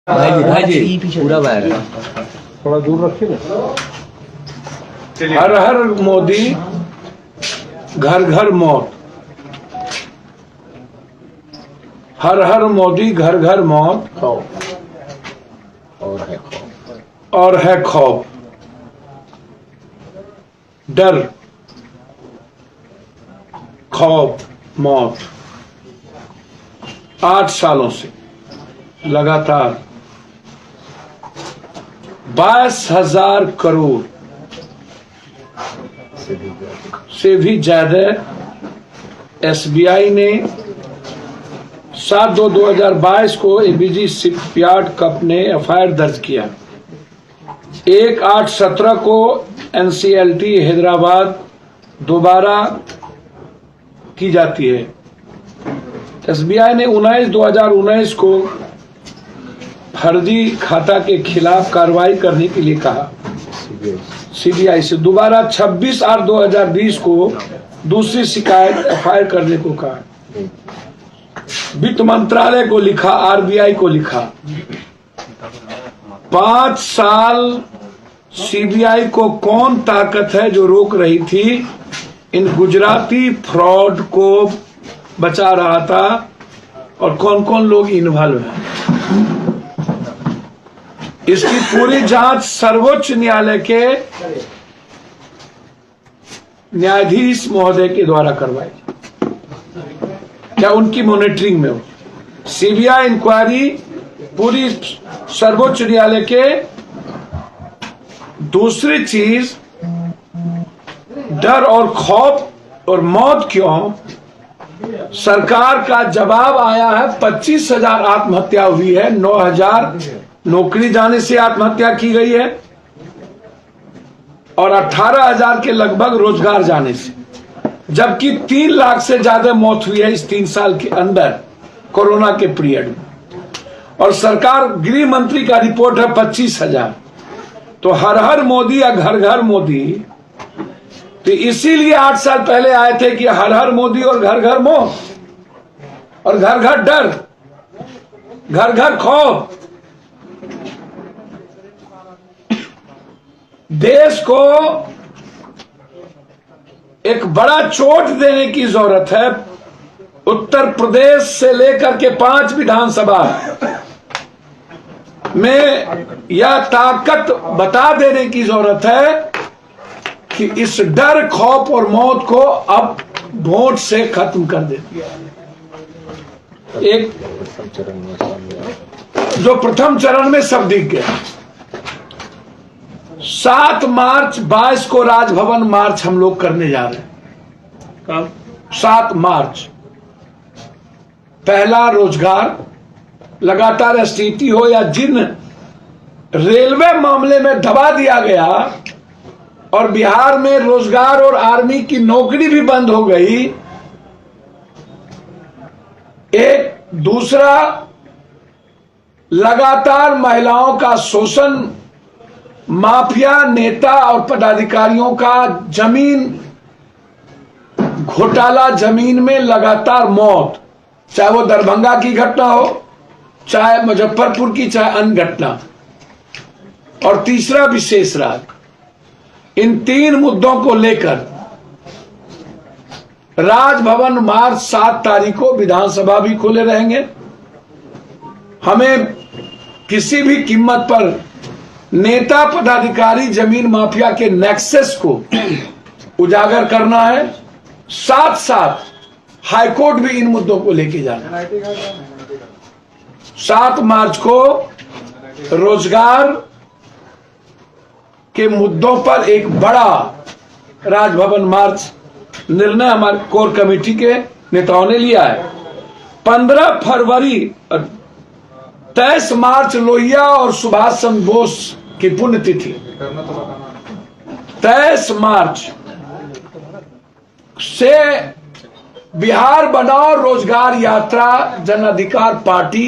भाई पूरा वायर है। थोड़ा दूर रखिए ना। हर हर मोदी घर घर मौत, हर हर मोदी घर घर मौत और है खौफ, डर, खौफ, मौत। 8 सालों से लगातार 22,000 करोड़ से भी ज्यादा एसबीआई ने 7/2/2022 को एबीजी शिपयार्ड कप ने एफआईआर दर्ज किया। 1/8/17 को एनसीएलटी हैदराबाद दोबारा की जाती है। एसबीआई ने 19/2019 को फर्जी खाता के खिलाफ कार्रवाई करने के लिए कहा। सीबीआई से दोबारा 26/8/2020 को दूसरी शिकायत एफआईआर करने को कहा। वित्त मंत्रालय को लिखा, आरबीआई को लिखा। 5 साल सीबीआई को कौन ताकत है जो रोक रही थी इन गुजराती फ्रॉड को बचा रहा था, और कौन कौन लोग इन्वॉल्व हैं। इसकी पूरी जांच सर्वोच्च न्यायालय के न्यायाधीश महोदय के द्वारा करवाई, क्या उनकी मॉनिटरिंग में हो। सीबीआई इंक्वायरी पूरी सर्वोच्च न्यायालय के। दूसरी चीज, डर और खौफ और मौत क्यों, सरकार का जवाब आया है। 25,000 आत्महत्या हुई है, 9,000 नौकरी जाने से आत्महत्या की गई है और 18,000 के लगभग रोजगार जाने से, जबकि 3 लाख से ज्यादा मौत हुई है इस 3 साल के अंदर कोरोना के पीरियड में। और सरकार गृह मंत्री का रिपोर्ट है 25,000। तो हर हर मोदी या घर घर मोदी, तो इसीलिए 8 साल पहले आए थे कि हर हर मोदी और घर घर मौत और घर घर डर, घर घर खौफ। देश को एक बड़ा चोट देने की जरूरत है। उत्तर प्रदेश से लेकर के 5 विधानसभा में यह ताकत बता देने की जरूरत है कि इस डर, खौफ और मौत को अब वोट से खत्म कर देती है। एक जो प्रथम चरण में सब दिख गया। 7 मार्च 22 को राजभवन मार्च हम लोग करने जा रहे हैं। कब? 7 मार्च। पहला रोजगार, लगातार स्थिति हो या जिन रेलवे मामले में दबा दिया गया और बिहार में रोजगार और आर्मी की नौकरी भी बंद हो गई। एक दूसरा, लगातार महिलाओं का शोषण, माफिया नेता और पदाधिकारियों का जमीन घोटाला, जमीन में लगातार मौत, चाहे वो दरभंगा की घटना हो, चाहे मुजफ्फरपुर की, चाहे अन्य घटना। और तीसरा, विशेष राग। इन 3 मुद्दों को लेकर राजभवन मार्च 7 तारीख को, विधानसभा भी खुले रहेंगे। हमें किसी भी कीमत पर नेता, पदाधिकारी, जमीन माफिया के नेक्सस को उजागर करना है। साथ साथ हाईकोर्ट भी इन मुद्दों को लेके जाना है। 7 मार्च को रोजगार के मुद्दों पर एक बड़ा राजभवन मार्च निर्णय हमारे कोर कमेटी के नेताओं ने लिया है। 15 फरवरी 23 मार्च लोहिया और सुभाष चंद्र बोस की पुण्यतिथि। 23 मार्च से बिहार बनाओ रोजगार यात्रा जन अधिकार पार्टी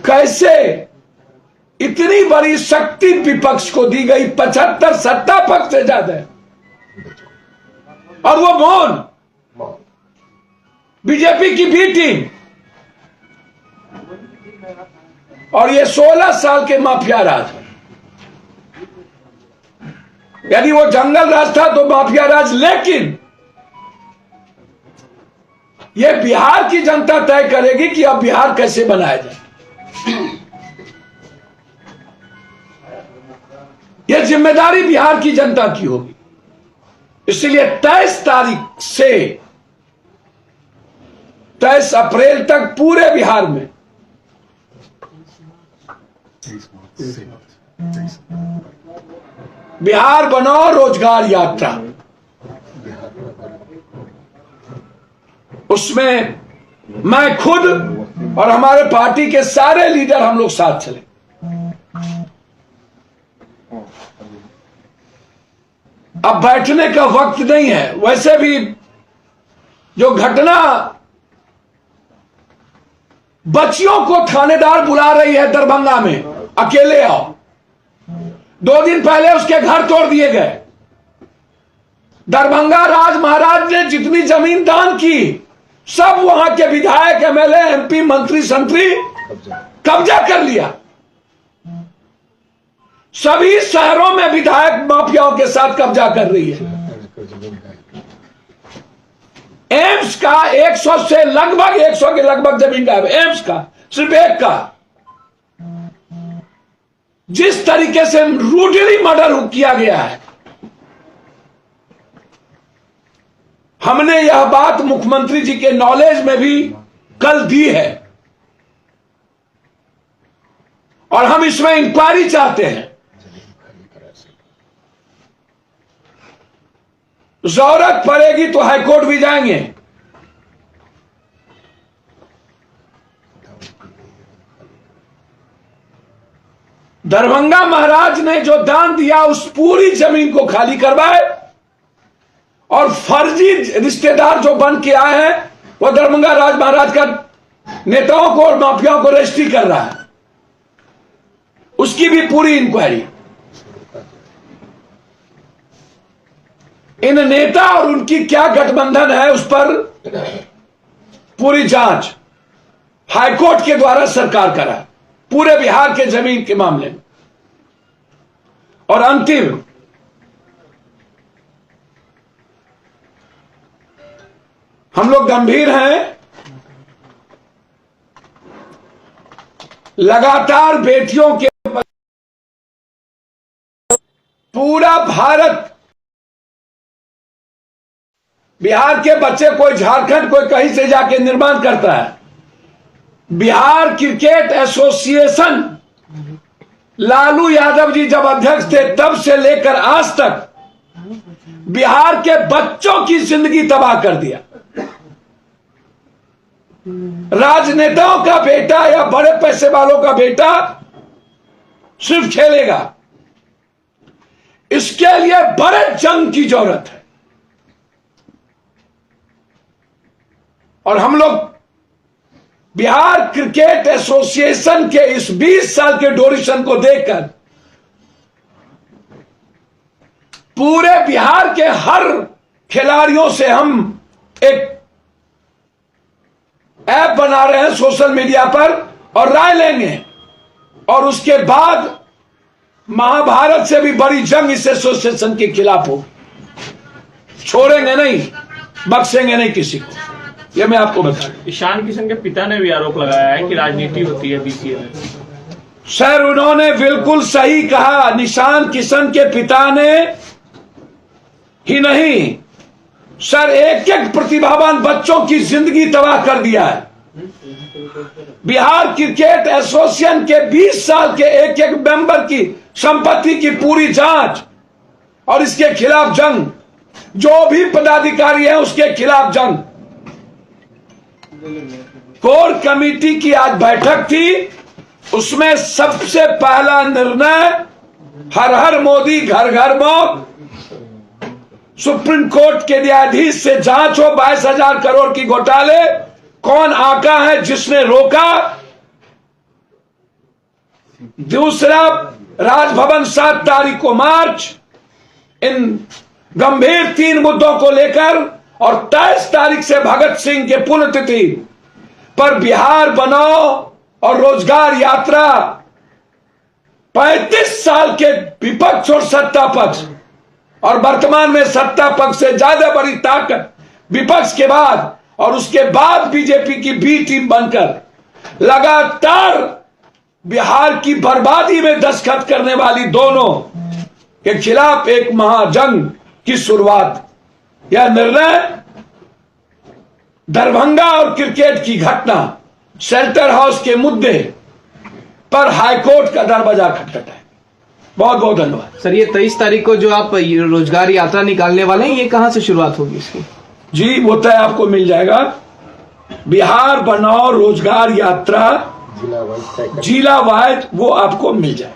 कैसे इतनी बड़ी शक्ति विपक्ष को दी गई, 75 सत्ता पक्ष से ज्यादा, और वो मौन। बीजेपी की बी टीम और ये 16 साल के माफिया राज। यदि वो जंगल राज था तो माफिया राज, लेकिन ये बिहार की जनता तय करेगी कि अब बिहार कैसे बनाया जाए। यह जिम्मेदारी बिहार की जनता की होगी। इसलिए 23 तारीख से 23 अप्रैल तक पूरे बिहार में बिहार बनाओ रोजगार यात्रा, उसमें मैं खुद और हमारे पार्टी के सारे लीडर हम लोग साथ चले। अब बैठने का वक्त नहीं है। वैसे भी जो घटना बच्चियों को थानेदार बुला रही है दरभंगा में, अकेले आओ, 2 दिन पहले उसके घर तोड़ दिए गए। दरभंगा राज महाराज ने जितनी जमीन दान की सब वहां के विधायक, एमएलए, एमपी, मंत्री संतरी कब्जा कर लिया। सभी शहरों में विधायक माफियाओं के साथ कब्जा कर रही है। एम्स का 100 से लगभग 100 के लगभग जमीन गायब। एम्स का सिर्फ एक का जिस तरीके से रूडली मर्डर किया गया है, हमने यह बात मुख्यमंत्री जी के नॉलेज में भी कल दी है और हम इसमें इंक्वायरी चाहते हैं। जरूरत पड़ेगी तो हाईकोर्ट भी जाएंगे। दरभंगा महाराज ने जो दान दिया उस पूरी जमीन को खाली करवाए और फर्जी रिश्तेदार जो बन के आए हैं वो दरभंगा राज महाराज का नेताओं को और माफियाओं को रजिस्ट्री कर रहा है, उसकी भी पूरी इंक्वायरी। इन नेता और उनकी क्या गठबंधन है उस पर पूरी जांच हाईकोर्ट के द्वारा सरकार करा, पूरे बिहार के जमीन के मामले में। और अंतिम, हम लोग गंभीर हैं। लगातार बेटियों के पूरा भारत, बिहार के बच्चे कोई झारखंड कोई कहीं से जाके निर्माण करता है। बिहार क्रिकेट एसोसिएशन लालू यादव जी जब अध्यक्ष थे तब से लेकर आज तक बिहार के बच्चों की जिंदगी तबाह कर दिया। राजनेताओं का बेटा या बड़े पैसे वालों का बेटा सिर्फ खेलेगा, इसके लिए बड़े जंग की जरूरत है। और हम लोग बिहार क्रिकेट एसोसिएशन के इस 20 साल के ड्यूरेशन को देखकर पूरे बिहार के हर खिलाड़ियों से हम एक ऐप बना रहे हैं सोशल मीडिया पर और राय लेंगे। और उसके बाद महाभारत से भी बड़ी जंग इस एसोसिएशन के खिलाफ हो। छोड़ेंगे नहीं, बख्शेंगे नहीं किसी को, ये मैं आपको बता दूं। ईशान किशन के पिता ने भी आरोप लगाया है कि राजनीति होती है बीसीए में। सर, उन्होंने बिल्कुल सही कहा। निशान किशन के पिता ने ही नहीं सर, एक एक प्रतिभावान बच्चों की जिंदगी तबाह कर दिया है। बिहार क्रिकेट एसोसिएशन के 20 साल के एक एक मेंबर की संपत्ति की पूरी जांच और इसके खिलाफ जंग, जो भी पदाधिकारी है उसके खिलाफ जंग। कोर कमेटी की आज बैठक थी, उसमें सबसे पहला निर्णय हर हर मोदी घर घर मौत, सुप्रीम कोर्ट के न्यायाधीश से जांच हो 22,000 करोड़ की घोटाले, कौन आका है जिसने रोका। दूसरा, राजभवन 7 तारीख को मार्च, इन गंभीर 3 मुद्दों को लेकर, और 23 तारीख से भगत सिंह के पुण्यतिथि पर बिहार बनाओ और रोजगार यात्रा 35 साल के विपक्ष और सत्ता पक्ष और वर्तमान में सत्ता पक्ष से ज्यादा बड़ी ताकत विपक्ष के बाद और उसके बाद बीजेपी की बी टीम बनकर लगातार बिहार की बर्बादी में दस्तखत करने वाली दोनों के खिलाफ एक महाजंग की शुरुआत। यह निर्णय दरभंगा और क्रिकेट की घटना, शेल्टर हाउस के मुद्दे पर हाईकोर्ट का दरवाजा खटखटाए। बहुत बहुत धन्यवाद। सर, ये 23 तारीख को जो आप रोजगार यात्रा निकालने वाले हैं, ये कहां से शुरुआत होगी इसकी? जी, वो तय आपको मिल जाएगा। बिहार बनाओ रोजगार यात्रा जिला वाइज वो आपको मिल जाएगा।